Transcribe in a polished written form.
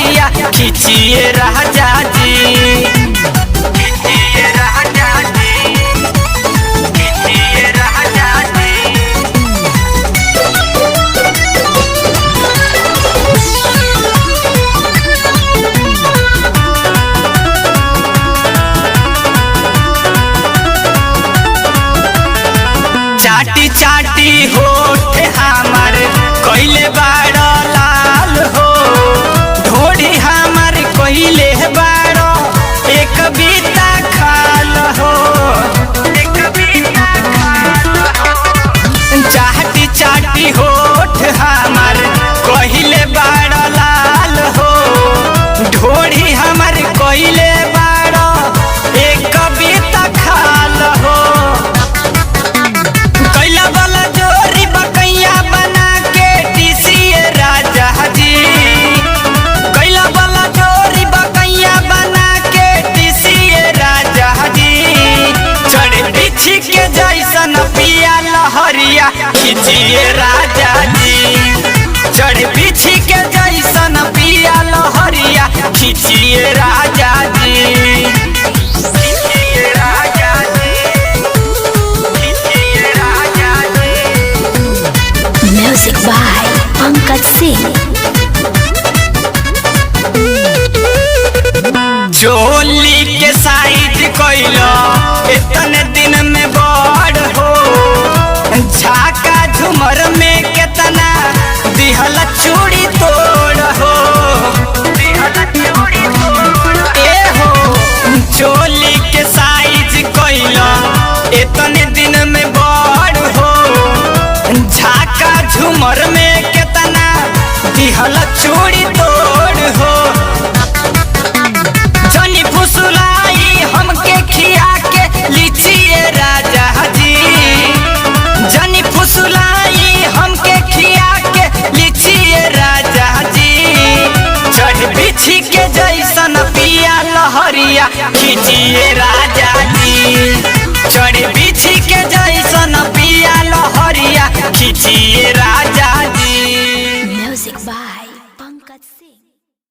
लहरिया खींचिए राजा जी, खींचिए राजा जी, खींचिए राजा जी। चाटी चाटी होठ हमार कइले बाड़ लाल हो, ढोढ़ी हमार कइले बाड़ एक बीता खाल हो, एक बीता खाल हो। चाटी चाटी होठ हमार कइले बाड़ लाल हो, ढोढ़ी हमार कइले बाड़ एक बीता खाल हो। कैला वाला जोरी बकैया बना के टीसिए राजा जी, कैला वाला जोरी बकैया बना के टीसिए राजा जी। चढ़ बिछी के जैसन पिया लहरिया खींचिए राजा जी, चढ़ बिछी के जैसन पिया लहरिया खींचिए राजा जी, खींचिए राजा जी, खींचिए राजा जी। Music by Pankaj Singh. चोली के साइज कइलो इतने दिन में बड़ हो, झाका झुमर में केतना दिहल चूड़ी तोड़ हो, दिहल चूड़ी तोड़। ए हो चोली के साइज कइलो इतने दिन में बड़ हो, झाका झुमर में केतना दिहल चूड़ी तोड़ हो। जनी फुसलाई हमके खिया के लीचिए राजा जी, जनी फुसलाई हमके खिया के लीचिए राजा जी। चढ़ बिछी के जैसन पिया लहरिया खींचिए राजा जी, चढ़ बिछी के